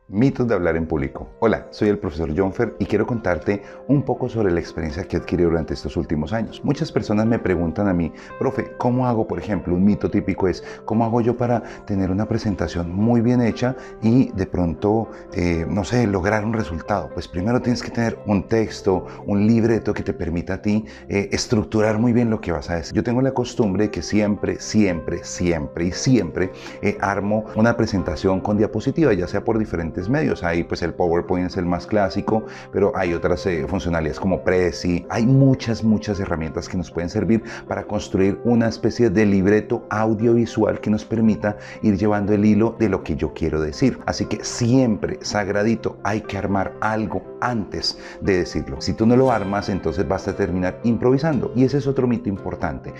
Mitos de hablar en público. Hola, soy el profesor Jonfer y quiero contarte un poco sobre la experiencia que he adquirido durante estos últimos años. Muchas personas me preguntan a mí, profe, ¿cómo hago? Por ejemplo, un mito típico es, ¿cómo hago yo para tener una presentación muy bien hecha y de pronto, no sé, lograr un resultado? Pues primero tienes que tener un texto, un libreto que te permita a ti estructurar muy bien lo que vas a decir. Yo tengo la costumbre de que siempre armo una presentación con diapositivas, ya sea por diferentes medios. Ahí pues el PowerPoint es el más clásico, pero hay otras funcionalidades como Prezi. Hay muchas herramientas que nos pueden servir para construir una especie de libreto audiovisual que nos permita ir llevando el hilo de lo que yo quiero decir. Así que siempre, sagradito, hay que armar algo antes de decirlo. Si tú no lo armas, entonces vas a terminar improvisando, y ese es otro mito importante.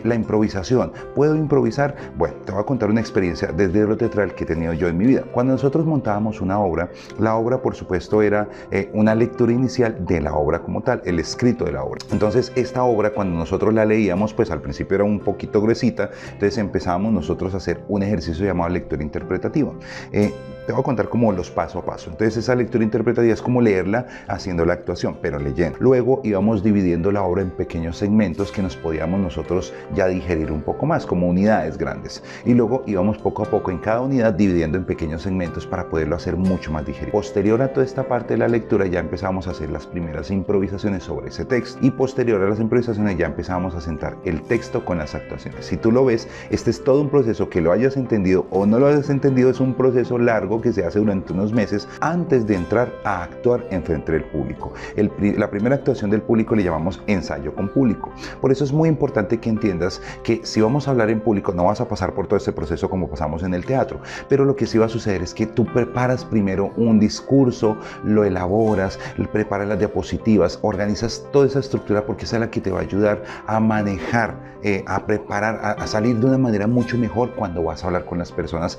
La improvisación. ¿Puedo improvisar? Bueno, te voy a contar una experiencia desde lo teatral que he tenido yo en mi vida. Cuando nosotros montábamos una obra, la obra por supuesto era una lectura inicial de la obra como tal, el escrito de la obra. Entonces esta obra, cuando nosotros la leíamos, pues al principio era un poquito gruesita, entonces empezábamos nosotros a hacer un ejercicio llamado lectura interpretativa. Te voy a contar como los paso a paso. Entonces esa lectura interpretativa es como leerla haciendo la actuación, pero leyendo. Luego íbamos dividiendo la obra en pequeños segmentos que nos podíamos nosotros ya digerir un poco más, como unidades grandes. Y luego íbamos poco a poco en cada unidad dividiendo en pequeños segmentos para poderlo hacer mucho más digerible. Posterior a toda esta parte de la lectura ya empezamos a hacer las primeras improvisaciones sobre ese texto. Y posterior a las improvisaciones ya empezamos a sentar el texto con las actuaciones. Si tú lo ves, este es todo un proceso, que lo hayas entendido o no lo hayas entendido, es un proceso largo que se hace durante unos meses antes de entrar a actuar en frente del público. La primera actuación del público le llamamos ensayo con público. Por eso es muy importante que entiendas que si vamos a hablar en público no vas a pasar por todo este proceso como pasamos en el teatro, pero lo que sí va a suceder es que tú preparas primero un discurso, lo elaboras, preparas las diapositivas, organizas toda esa estructura, porque esa es la que te va a ayudar a manejar, a preparar, a salir de una manera mucho mejor cuando vas a hablar con las personas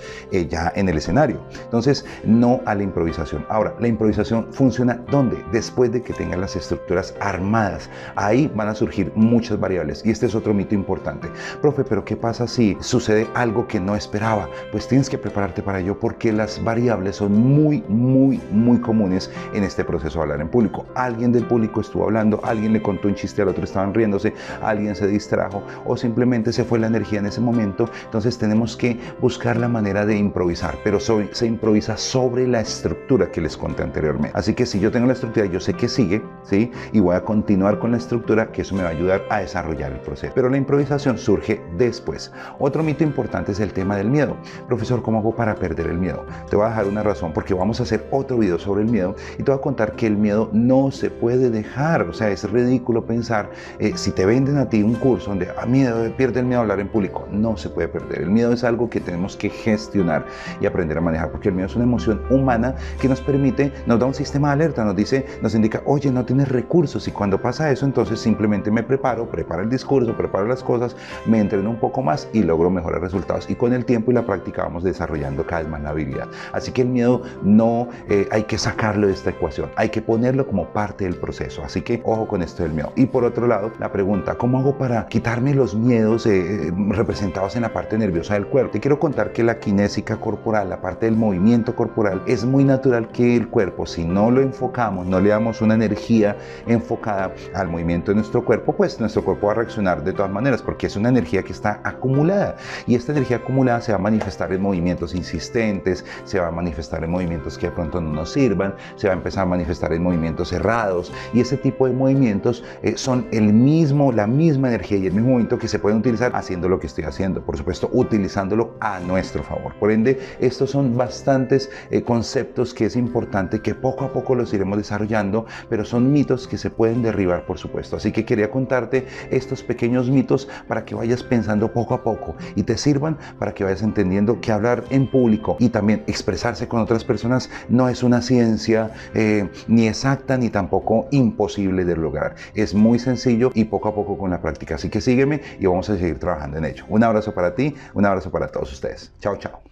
ya en el escenario. Entonces, no a la improvisación. Ahora, la improvisación funciona ¿dónde? Después de que tengas las estructuras armadas. Ahí van a surgir muchas variables, y este es otro mito importante. Profe, pero ¿qué pasa si sucede algo que no esperaba? Pues tienes que prepararte para ello, porque las variables son muy comunes en este proceso de hablar en público. Alguien del público estuvo hablando, alguien le contó un chiste al otro, estaban riéndose, alguien se distrajo o simplemente se fue la energía en ese momento. Entonces tenemos que buscar la manera de improvisar, pero se improvisa sobre la estructura que les conté anteriormente. Así que si yo tengo la estructura, yo sé que sigue, ¿sí? Y voy a continuar con la estructura, que eso me va a ayudar a desarrollar el proceso. Pero la improvisación surge después. Otro mito importante es el tema del miedo. Profesor, ¿cómo hago para perder el miedo? Te voy a dejar una razón, porque vamos a hacer otro video sobre el miedo y te voy a contar que el miedo no se puede dejar. O sea, es ridículo pensar, si te venden a ti un curso donde pierde el miedo a hablar en público, no se puede perder. El miedo es algo que tenemos que gestionar y aprender a manejar, porque el miedo es una emoción humana que nos permite, nos da un sistema de alerta, nos indica, oye, no tienes recursos, y cuando pasa eso, entonces simplemente me preparo el discurso, preparo las cosas, me entreno un poco más y logro mejores resultados, y con el tiempo y la práctica vamos desarrollando cada vez más la habilidad. Así que el miedo no hay que sacarlo de esta ecuación, hay que ponerlo como parte del proceso. Así que ojo con esto del miedo. Y por otro lado, la pregunta, ¿cómo hago para quitarme los miedos representados en la parte nerviosa del cuerpo? Te quiero contar que la kinésica corporal, la parte del movimiento corporal, es muy natural que el cuerpo, si no lo enfocamos, no le damos una energía enfocada al movimiento de nuestro cuerpo, pues nuestro cuerpo va a reaccionar de todas maneras, porque es una energía que está acumulada, y esta energía acumulada se va a manifestar en movimientos insistentes, se va a manifestar en movimientos que de pronto no nos sirvan, se va a empezar a manifestar en movimientos cerrados, y ese tipo de movimientos son la misma energía y el mismo movimiento que se pueden utilizar haciendo lo que estoy haciendo, por supuesto utilizándolo a nuestro favor. Por ende, estos son bastantes conceptos que es importante que poco a poco los iremos desarrollando, pero son mitos que se pueden derribar, por supuesto. Así que quería contarte estos pequeños mitos para que vayas pensando poco a poco y te sirvan para que vayas entendiendo que hablar en público y también expresarse con otras personas no es una ciencia ni exacta ni tampoco imposible de lograr. Es muy sencillo y poco a poco con la práctica. Así que sígueme y vamos a seguir trabajando en ello. Un abrazo para ti, un abrazo para todos ustedes. Chao, chao.